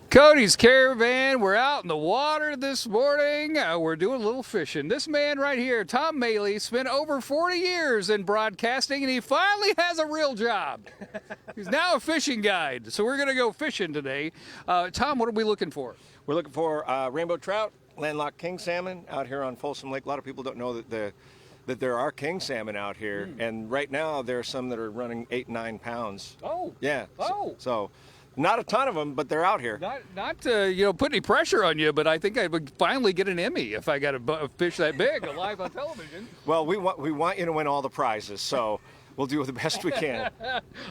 Cody's Caravan. We're out in the water this morning. We're doing a little fishing. This man right here, Tom Maley, spent over 40 years in broadcasting, and he finally has a real job. He's now a fishing guide. So we're going to go fishing today. Tom, what are we looking for? We're looking for rainbow trout, landlocked king salmon out here on Folsom Lake. A lot of people don't know that there are king salmon out here, and right now there are some that are running 8-9 pounds. Oh. Yeah. Oh. So not a ton of them, but they're out here. Not to put any pressure on you, but I think I would finally get an Emmy if I got a fish that big live on television. Well, we want you to win all the prizes, so we'll do the best we can.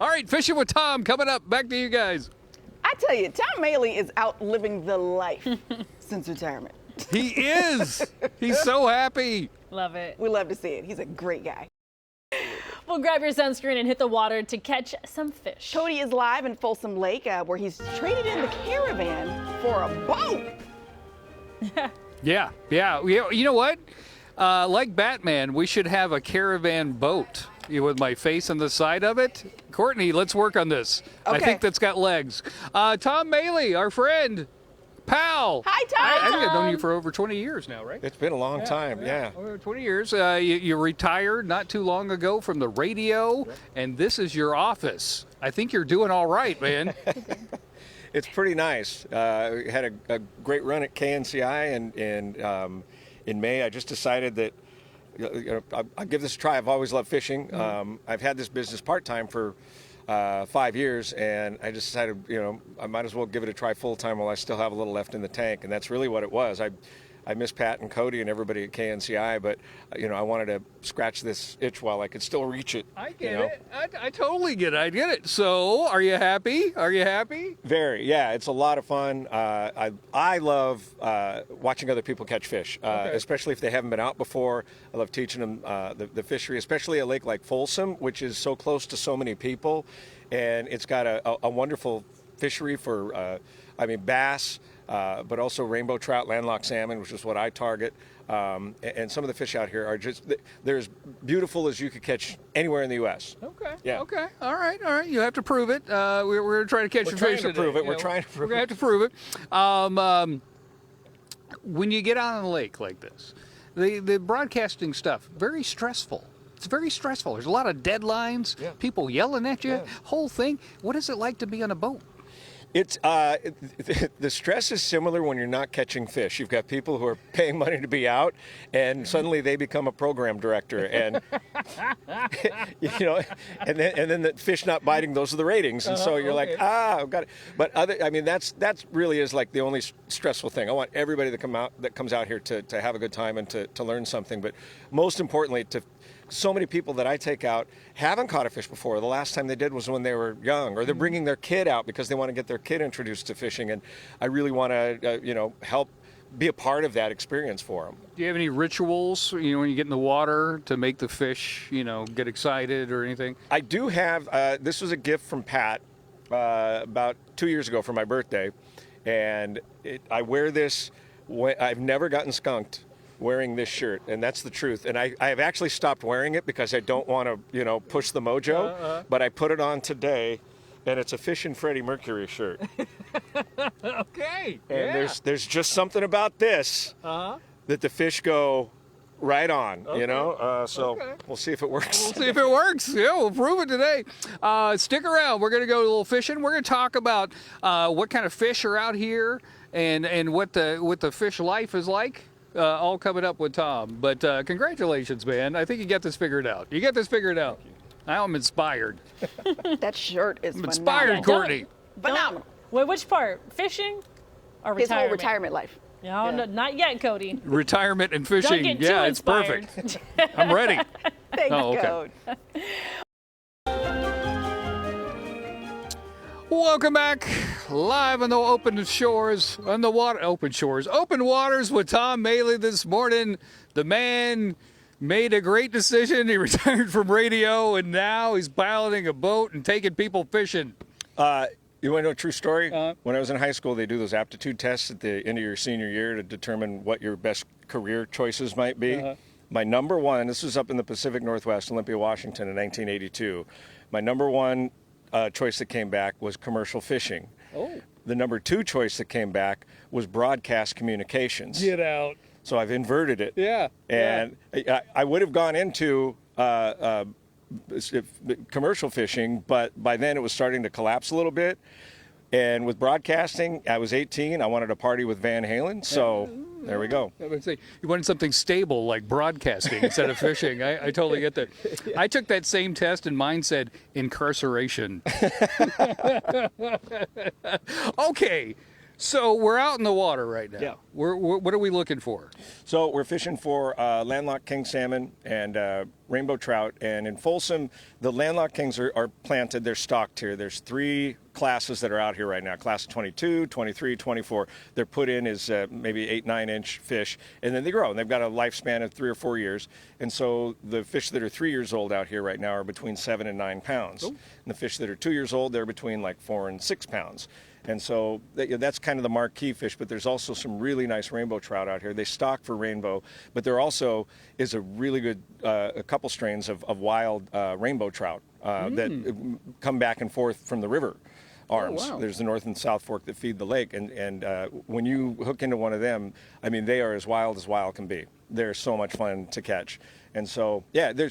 All right, fishing with Tom coming up. Back to you guys. I tell you, Tom Maley is out living the life since retirement. He is. He's so happy. Love it. We love to see it. He's a great guy. Well, grab your sunscreen and hit the water to catch some fish. Cody is live in Folsom Lake, where he's traded in the Caravan for a boat. Yeah. You know what? Like Batman, we should have a Caravan boat with my face on the side of it. Courtney, let's work on this. Okay. I think that's got legs. Tom Maley, our friend, pal. Hi, Tom. I think I've known you for over 20 years now, right? It's been a long time, yeah. Over 20 years. You retired not too long ago from the radio, and this is your office. I think you're doing all right, man. It's pretty nice. We had a great run at KNCI, and in May I just decided that I'll give this a try. I've always loved fishing. I've had this business part-time for 5 years, and I just decided, I might as well give it a try full-time while I still have a little left in the tank, and that's really what it was. I miss Pat and Cody and everybody at KNCI, but I wanted to scratch this itch while I could still reach it. I get it. I totally get it. I get it. So, are you happy? Are you happy? Very, yeah. It's a lot of fun. I love watching other people catch fish, especially if they haven't been out before. I love teaching them the fishery, especially a lake like Folsom, which is so close to so many people, and it's got a wonderful fishery for, bass. But also rainbow trout, landlocked salmon, which is what I target. And some of the fish out here are they're as beautiful as you could catch anywhere in the U.S. Okay. Yeah. Okay. All right. You have to prove it. We're trying to catch some fish today. We're trying to prove it. We're going to have to prove it. When you get out on the lake like this, the broadcasting stuff, very stressful. It's very stressful. There's a lot of deadlines, people yelling at you, whole thing. What is it like to be on a boat? It's the stress is similar when you're not catching fish. You've got people who are paying money to be out, and suddenly they become a program director, and and then the fish not biting. Those are the ratings, and so you're like, I've got it. But that's really is like the only stressful thing. I want everybody that comes out here to have a good time and to learn something. But most importantly, so many people that I take out haven't caught a fish before. The last time they did was when they were young, or they're bringing their kid out because they want to get their kid introduced to fishing. And I really want to, help be a part of that experience for them. Do you have any rituals, when you get in the water to make the fish, get excited or anything? I do have. This was a gift from Pat about 2 years ago for my birthday, and I wear this. I've never gotten skunked wearing this shirt, and that's the truth. And I have actually stopped wearing it because I don't want to, push the mojo. But I put it on today, and it's a Fishin' Freddie Mercury shirt. Okay. And there's just something about this that the fish go right on. We'll see if it works. We'll see if it works. Yeah, we'll prove it today. Stick around. We're going to go a little fishing. We're going to talk about what kind of fish are out here and what the fish life is like. All coming up with Tom. But congratulations, man. I think you got this figured out. You got this figured out. I'm inspired. That shirt is I'm inspired, phenomenal. Courtney. Phenomenal. Wait, which part? Fishing or retirement? His whole retirement life. No, not yet, Cody. Retirement and fishing. Don't get too it's inspired. perfect. I'm ready. Thanks, okay. Code. Welcome back, live on the open waters with Tom Maley this morning. The man made a great decision. He retired from radio, and now he's piloting a boat and taking people fishing. You want to know a true story? When I was in high school, they do those aptitude tests at the end of your senior year to determine what your best career choices might be. My number one, this was up in the Pacific Northwest, Olympia, Washington in 1982. My number one choice that came back was commercial fishing. Oh. the number 2 choice that came back was broadcast communications. Get out. So I've inverted it. Yeah. And I would have gone into commercial fishing, but by then it was starting to collapse a little bit. And with broadcasting, I was 18. I wanted to party with Van Halen, so there we go. I would say you wanted something stable like broadcasting instead of fishing. I totally get that. I took that same test and mine said incarceration. Okay, so we're out in the water right now. Yeah. What are we looking for? So we're fishing for landlocked king salmon and rainbow trout. And in Folsom, the landlocked kings are planted. They're stocked here. There's 3 classes that are out here right now. Class of 22, 23, 24. They're put in as maybe 8-9 inch fish, and then they grow. And they've got a lifespan of 3 or 4 years. And so the fish that are 3 years old out here right now are between 7 and 9 pounds. And the fish that are 2 years old, they're between like 4 and 6 pounds. And so that's kind of the marquee fish, but there's also some really nice rainbow trout out here. They stock for rainbow, but there also is a really good, a couple strains of wild rainbow trout that come back and forth from the river arms. Oh, wow. There's the North and South Fork that feed the lake, and when you hook into one of them, I mean, they are as wild can be. They're so much fun to catch. And so, yeah, then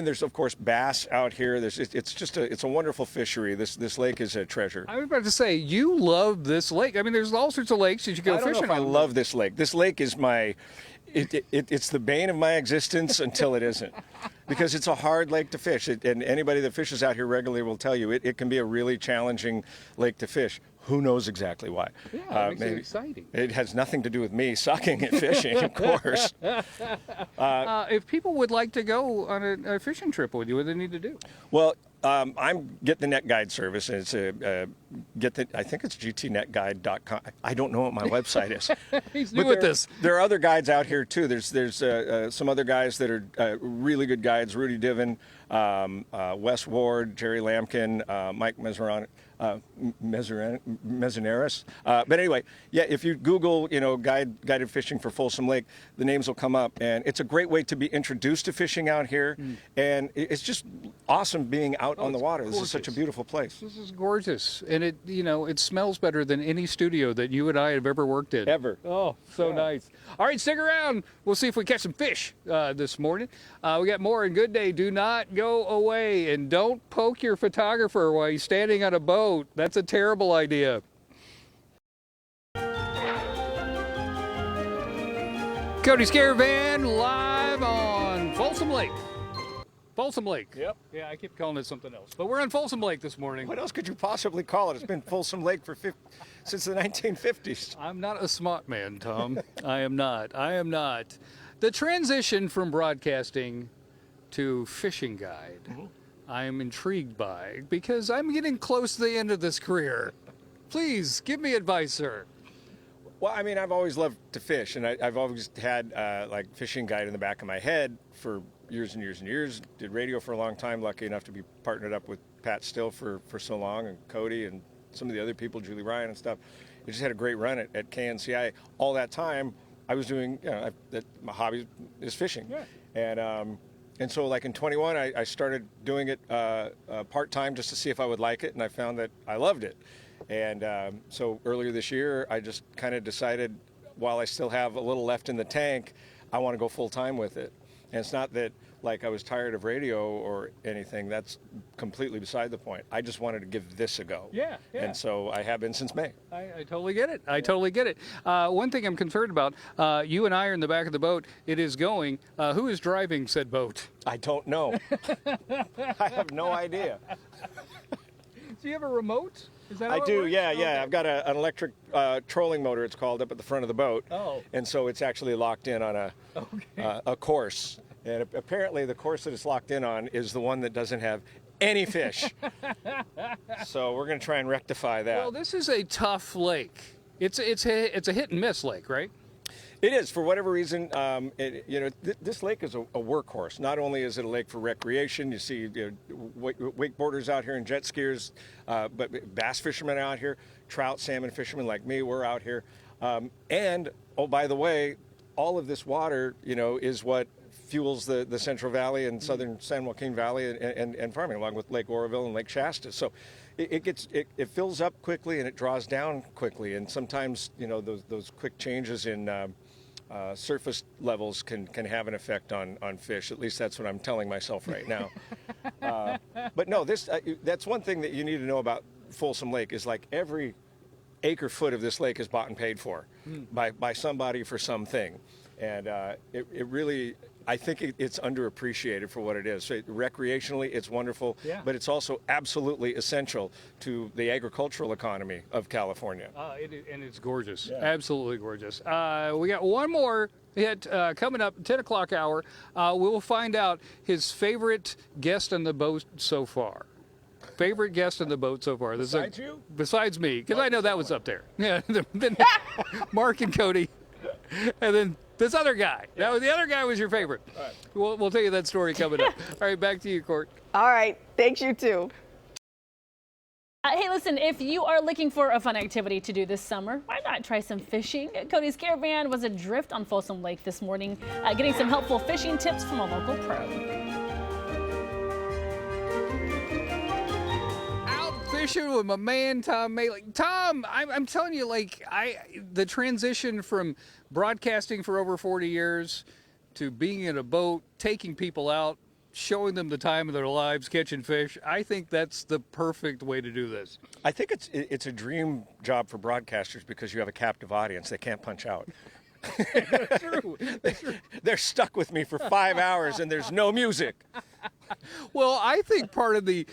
there's of course bass out here. It's a wonderful fishery. This lake is a treasure. I was about to say you love this lake. I mean, there's all sorts of lakes that you go I don't fishing know if I on. love this lake. This lake is it's the bane of my existence until it isn't, because it's a hard lake to fish. And anybody that fishes out here regularly will tell you it can be a really challenging lake to fish. Who knows exactly why? Yeah, it makes it exciting. It has nothing to do with me sucking at fishing, of course. If people would like to go on a fishing trip with you, what do they need to do? Well, I'm Get the Net Guide service, and it's I think it's gtnetguide.com. I don't know what my website is. He's new at this. There are other guides out here too. There's some other guys that are really good guides. Rudy Diven, Wes Ward, Jerry Lampkin, Mike Mezzanaris. But anyway, yeah, if you Google, guided fishing for Folsom Lake, the names will come up, and it's a great way to be introduced to fishing out here, and it's just awesome being out on the water. This is such a beautiful place. This is gorgeous, and it smells better than any studio that you and I have ever worked in. Ever. Oh, so nice. All right, stick around. We'll see if we catch some fish this morning. We got more in Good Day. Do not go away, and don't poke your photographer while he's standing on a boat. That's a terrible idea. Cody's Caravan live on Folsom Lake. Folsom Lake. Yep. Yeah, I keep calling it something else. But we're on Folsom Lake this morning. What else could you possibly call it? It's been Folsom Lake since the 1950s. I'm not a smart man, Tom. I am not. The transition from broadcasting to fishing guide, I am intrigued by, because I'm getting close to the end of this career. Please, give me advice, sir. Well, I mean, I've always loved to fish, and I've always had like fishing guide in the back of my head for years and years and years. Did radio for a long time. Lucky enough to be partnered up with Pat Still for so long, and Cody and some of the other people, Julie Ryan and stuff. We just had a great run at KNCI. All that time, I was doing, my hobby is fishing. Yeah. And so like in 21, I started doing it part-time just to see if I would like it, and I found that I loved it. And so earlier this year, I just kind of decided, while I still have a little left in the tank, I want to go full-time with it. And it's not that like I was tired of radio or anything. That's completely beside the point. I just wanted to give this a go. Yeah. And so I have been since May. I totally get it. Totally get it. One thing I'm concerned about, you and I are in the back of the boat. It is going. Who is driving said boat? I don't know. I have no idea. Do you have a remote? Is that how I it do, works? yeah. Okay. I've got an electric trolling motor, it's called, up at the front of the boat. Oh. And so it's actually locked in on a course. And apparently the course that it's locked in on is the one that doesn't have any fish. So we're going to try and rectify that. Well, this is a tough lake. It's a hit and miss lake, right? It is, for whatever reason. This lake is a workhorse. Not only is it a lake for recreation, you see wakeboarders out here and jet skiers, but bass fishermen out here, trout, salmon fishermen like me, we're out here. And, oh, by the way, all of this water, is what fuels the Central Valley and southern San Joaquin Valley and farming, along with Lake Oroville and Lake Shasta. So it fills up quickly and it draws down quickly, and sometimes those quick changes in surface levels can have an effect on fish. At least that's what I'm telling myself right now. But no, that's one thing that you need to know about Folsom Lake is like every acre foot of this lake is bought and paid for by somebody for something, and it really. I think it's underappreciated for what it is. So recreationally, it's wonderful, but it's also absolutely essential to the agricultural economy of California. And it's gorgeous, absolutely gorgeous. We got one more hit coming up, 10 o'clock hour. We will find out his favorite guest on the boat so far. Favorite guest on the boat so far. Besides you? Besides me, because I know that was up there. Yeah, then Mark and Cody, and then this other guy. The other guy was your favorite. All right. We'll tell you that story coming up. All right, back to you, Court. All right. Thanks, you too. Hey, listen, if you are looking for a fun activity to do this summer, why not try some fishing? Cody's Caravan was adrift on Folsom Lake this morning, getting some helpful fishing tips from a local pro. Fishing with my man Tom Maley. Tom, I'm telling you, the transition from broadcasting for over 40 years to being in a boat, taking people out, showing them the time of their lives, catching fish. I think that's the perfect way to do this. I think it's a dream job for broadcasters because you have a captive audience. They can't punch out. That's true. They're stuck with me for 5 hours and there's no music. Well, I think part of the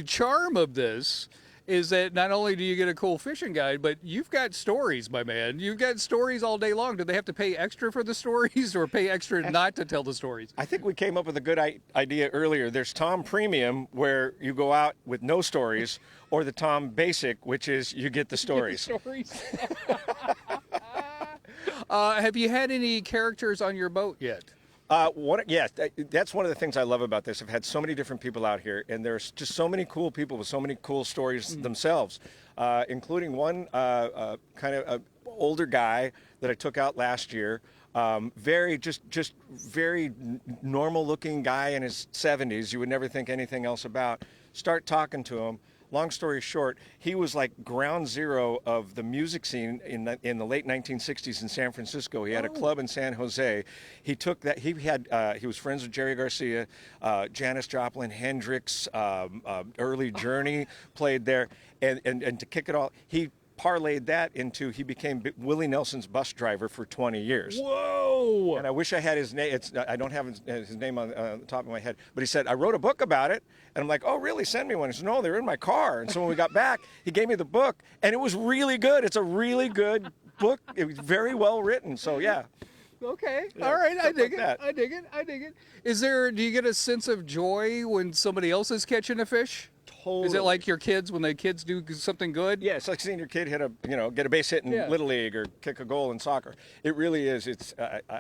charm of this is that not only do you get a cool fishing guide, but you've got stories, my man. You've got stories all day long. Do they have to pay extra for the stories or pay extra not to tell the stories? I think we came up with a good idea earlier. There's Tom Premium, where you go out with no stories, or the Tom Basic, which is you get the stories. Have you had any characters on your boat yet? That's one of the things I love about this. I've had so many different people out here, and there's just so many cool people with so many cool stories themselves, including one kind of older guy that I took out last year. Very normal-looking guy in his 70s. You would never think anything else about. Start talking to him. Long story short, he was like ground zero of the music scene in the late 1960s in San Francisco. He had a club in San Jose. He took that. He was friends with Jerry Garcia, Janis Joplin, Hendrix, early Journey played there, and to kick it all, he parlayed that into he became Willie Nelson's bus driver for 20 years. Whoa! And I wish I had his name. I don't have his name on the top of my head. But he said, I wrote a book about it. And I'm like, oh, really? Send me one. He said, no, they're in my car. And so when we got back, he gave me the book. And it was really good. It's a really good book. It was very well written. So, yeah. Okay. Yeah, all right. I dig like it. that. I dig it. I dig it. Do you get a sense of joy when somebody else is catching a fish? Totally. Is it like your kids when the kids do something good? Yeah, it's like seeing your kid get a base hit in Little League or kick a goal in soccer. It really is. It's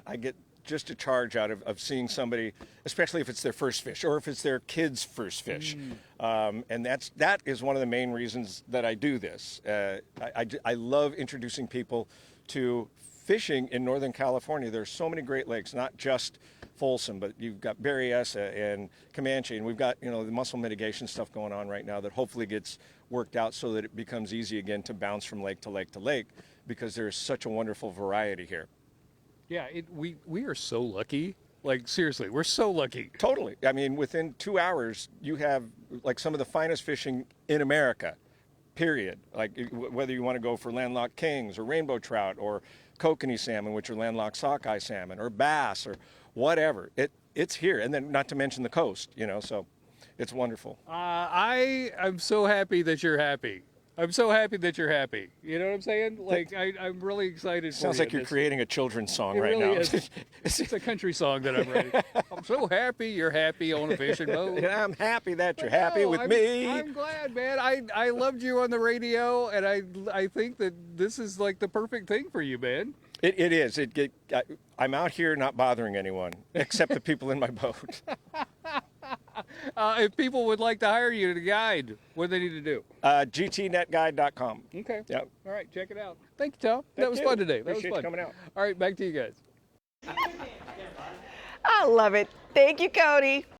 I get just a charge out of seeing somebody, especially if it's their first fish or if it's their kid's first fish. And that is one of the main reasons that I do this. I love introducing people to fishing in Northern California. There's so many great lakes, not just Folsom, but you've got Berryessa and Comanche, and we've got the mussel mitigation stuff going on right now that hopefully gets worked out so that it becomes easy again to bounce from lake to lake to lake, because there's such a wonderful variety here. Yeah, we are so lucky. Like, seriously, we're so lucky. Totally. I mean, within 2 hours, you have like some of the finest fishing in America, period. Like whether you want to go for landlocked kings or rainbow trout or kokanee salmon, which are landlocked sockeye salmon, or bass or whatever. It's here. And then not to mention the coast, so it's wonderful. I'm so happy that you're happy. I'm so happy that you're happy. You know what I'm saying? Like, I'm really excited for you. Sounds like you're creating a children's song it right really now. Is. It's a country song that I'm writing. I'm so happy you're happy on a fishing boat. And I'm happy that you're happy with me. I'm glad, man. I loved you on the radio, and I think that this is like the perfect thing for you, man. It is. I'm out here not bothering anyone except the people in my boat. If people would like to hire you to guide, what do they need to do? GTNetGuide.com. Okay. Yep. All right, check it out. Thank you, Tom. That Thank was you. fun today. That Appreciate was fun. you coming out. All right, back to you guys. I love it. Thank you, Cody.